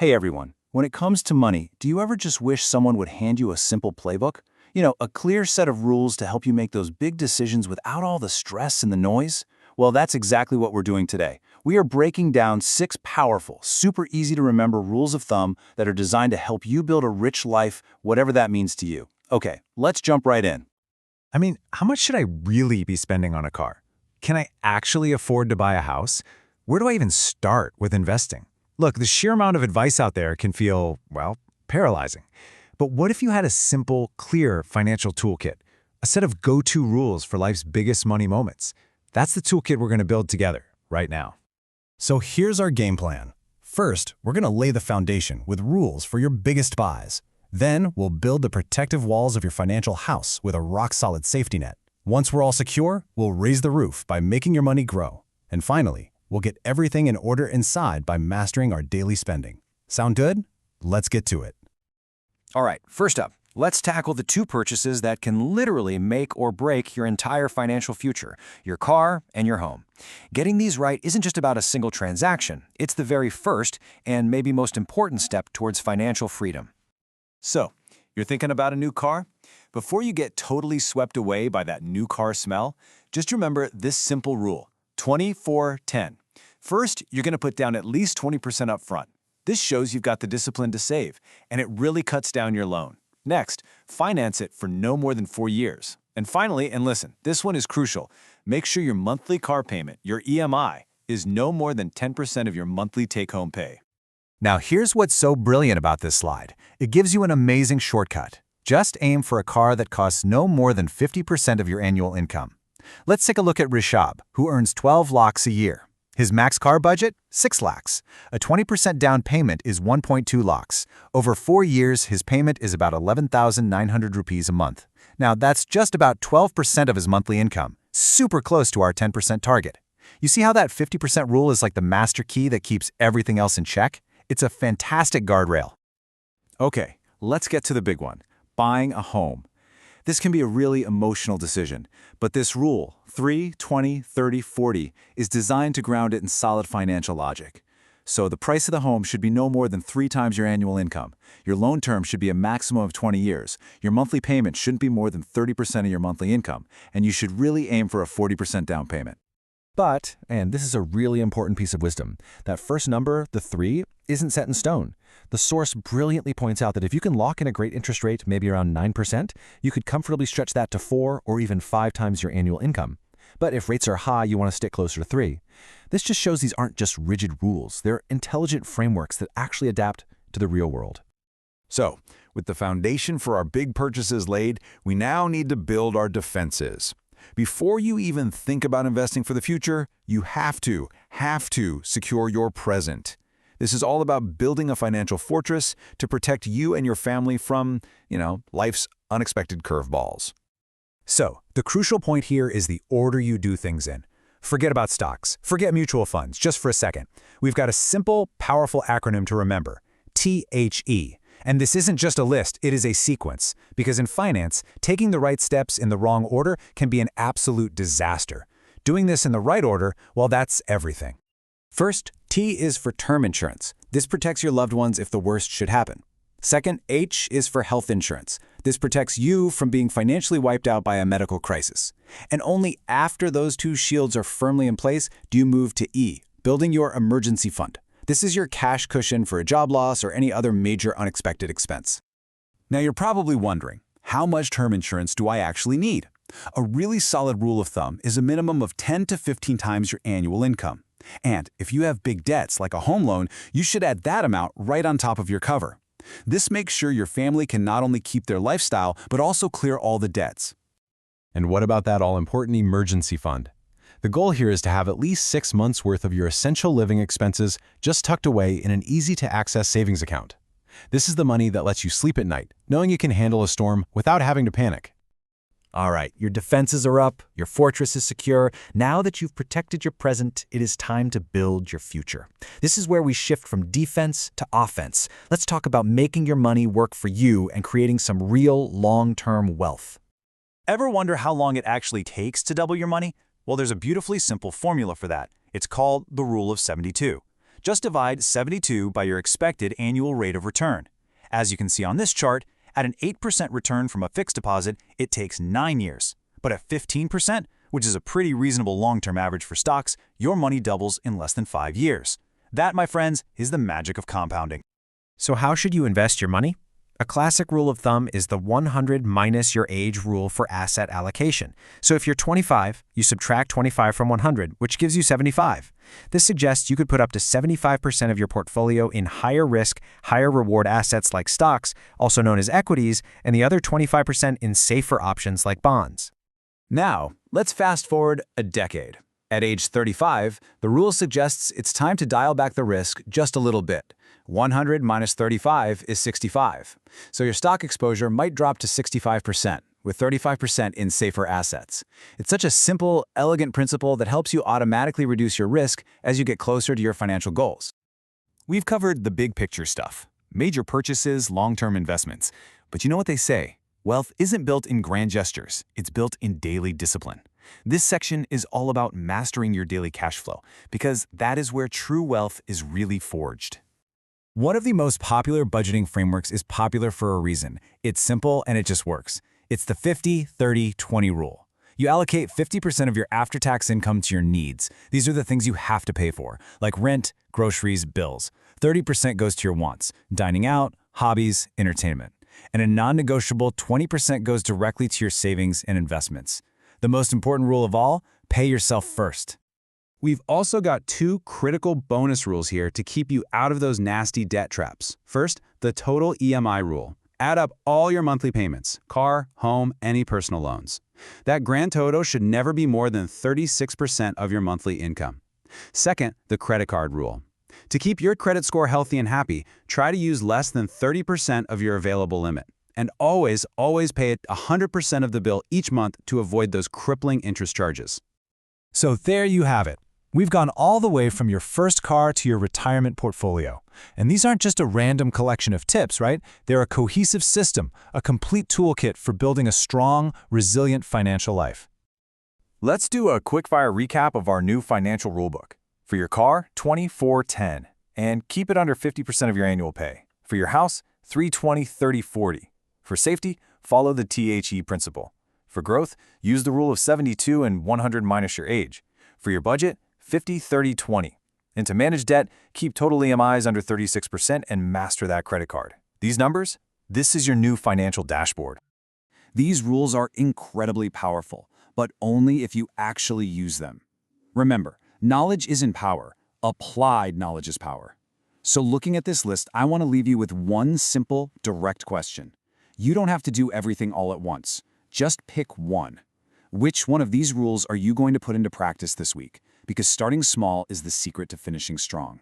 Hey everyone, when it comes to money, do you ever just wish someone would hand you a simple playbook? A clear set of rules to help you make those big decisions without all the stress and the noise? Well, that's exactly what we're doing today. We are breaking down 6 powerful, super easy to remember rules of thumb that are designed to help you build a rich life, whatever that means to you. Okay, let's jump right in. How much should I really be spending on a car? Can I actually afford to buy a house? Where do I even start with investing? Look, the sheer amount of advice out there can feel, well, paralyzing. But what if you had a simple, clear financial toolkit? A set of go-to rules for life's biggest money moments? That's the toolkit we're going to build together, right now. So here's our game plan. First, we're going to lay the foundation with rules for your biggest buys. Then, we'll build the protective walls of your financial house with a rock-solid safety net. Once we're all secure, we'll raise the roof by making your money grow. And finally, we'll get everything in order inside by mastering our daily spending. Sound good? Let's get to it. All right, first up, let's tackle the 2 purchases that can literally make or break your entire financial future, your car and your home. Getting these right isn't just about a single transaction. It's the very first and maybe most important step towards financial freedom. So, you're thinking about a new car? Before you get totally swept away by that new car smell, just remember this simple rule, 20-4-10. First, you're going to put down at least 20% up front. This shows you've got the discipline to save, and it really cuts down your loan. Next, finance it for no more than 4 years. And finally, and listen, this one is crucial, make sure your monthly car payment, your EMI, is no more than 10% of your monthly take-home pay. Now, here's what's so brilliant about this slide. It gives you an amazing shortcut. Just aim for a car that costs no more than 50% of your annual income. Let's take a look at Rishab, who earns 12 lakhs a year. His max car budget? 6 lakhs. A 20% down payment is 1.2 lakhs. Over 4 years, his payment is about 11,900 rupees a month. Now, that's just about 12% of his monthly income, super close to our 10% target. You see how that 50% rule is like the master key that keeps everything else in check? It's a fantastic guardrail. Okay, let's get to the big one, buying a home. This can be a really emotional decision, but this rule, 3-20-30-40, is designed to ground it in solid financial logic. So the price of the home should be no more than 3 times your annual income. Your loan term should be a maximum of 20 years. Your monthly payment shouldn't be more than 30% of your monthly income, and you should really aim for a 40% down payment. But, and this is a really important piece of wisdom, that first number, the 3, isn't set in stone. The source brilliantly points out that if you can lock in a great interest rate, maybe around 9%, you could comfortably stretch that to 4 or even 5 times your annual income. But if rates are high, you want to stick closer to 3. This just shows these aren't just rigid rules. They're intelligent frameworks that actually adapt to the real world. So, with the foundation for our big purchases laid, we now need to build our defenses. Before you even think about investing for the future, you have to secure your present. This is all about building a financial fortress to protect you and your family from, life's unexpected curveballs. So, the crucial point here is the order you do things in. Forget about stocks. Forget mutual funds, just for a second. We've got a simple, powerful acronym to remember, THE. And this isn't just a list, it is a sequence. Because in finance, taking the right steps in the wrong order can be an absolute disaster. Doing this in the right order, well, that's everything. First, T is for term insurance. This protects your loved ones if the worst should happen. Second, H is for health insurance. This protects you from being financially wiped out by a medical crisis. And only after those 2 shields are firmly in place do you move to E, building your emergency fund. This is your cash cushion for a job loss or any other major unexpected expense. Now you're probably wondering, how much term insurance do I actually need? A really solid rule of thumb is a minimum of 10 to 15 times your annual income. And if you have big debts like a home loan, you should add that amount right on top of your cover. This makes sure your family can not only keep their lifestyle, but also clear all the debts. And what about that all-important emergency fund? The goal here is to have at least 6 months' worth of your essential living expenses just tucked away in an easy-to-access savings account. This is the money that lets you sleep at night, knowing you can handle a storm without having to panic. All right, your defenses are up, your fortress is secure. Now that you've protected your present, it is time to build your future. This is where we shift from defense to offense. Let's talk about making your money work for you and creating some real long-term wealth. Ever wonder how long it actually takes to double your money? Well, there's a beautifully simple formula for that. It's called the Rule of 72. Just divide 72 by your expected annual rate of return. As you can see on this chart, at an 8% return from a fixed deposit, it takes 9 years. But at 15%, which is a pretty reasonable long-term average for stocks, your money doubles in less than 5 years. That, my friends, is the magic of compounding. So how should you invest your money? A classic rule of thumb is the 100 minus your age rule for asset allocation. So if you're 25, you subtract 25 from 100, which gives you 75. This suggests you could put up to 75% of your portfolio in higher risk, higher reward assets like stocks, also known as equities, and the other 25% in safer options like bonds. Now, let's fast forward a decade. At age 35, the rule suggests it's time to dial back the risk just a little bit. 100 minus 35 is 65. So your stock exposure might drop to 65%, with 35% in safer assets. It's such a simple, elegant principle that helps you automatically reduce your risk as you get closer to your financial goals. We've covered the big picture stuff, major purchases, long-term investments. But you know what they say? Wealth isn't built in grand gestures, it's built in daily discipline. This section is all about mastering your daily cash flow, because that is where true wealth is really forged. One of the most popular budgeting frameworks is popular for a reason. It's simple and it just works. It's the 50-30-20 rule. You allocate 50% of your after-tax income to your needs. These are the things you have to pay for, like rent, groceries, bills. 30% goes to your wants, dining out, hobbies, entertainment. And a non-negotiable 20% goes directly to your savings and investments. The most important rule of all, pay yourself first. We've also got 2 critical bonus rules here to keep you out of those nasty debt traps. First, the total EMI rule. Add up all your monthly payments, car, home, any personal loans. That grand total should never be more than 36% of your monthly income. Second, the credit card rule. To keep your credit score healthy and happy, try to use less than 30% of your available limit. And always pay 100% of the bill each month to avoid those crippling interest charges. So there you have it. We've gone all the way from your first car to your retirement portfolio. And these aren't just a random collection of tips, right? They're a cohesive system, a complete toolkit for building a strong, resilient financial life. Let's do a quick-fire recap of our new financial rulebook. For your car, 20-4-10, and keep it under 50% of your annual pay. For your house, 3-20-30-40. For safety, follow the THE principle. For growth, use the rule of 72 and 100 minus your age. For your budget, 50-30-20. And to manage debt, keep total EMIs under 36% and master that credit card. These numbers? This is your new financial dashboard. These rules are incredibly powerful, but only if you actually use them. Remember, knowledge isn't power. Applied knowledge is power. So looking at this list, I want to leave you with one simple, direct question. You don't have to do everything all at once. Just pick one. Which one of these rules are you going to put into practice this week? Because starting small is the secret to finishing strong.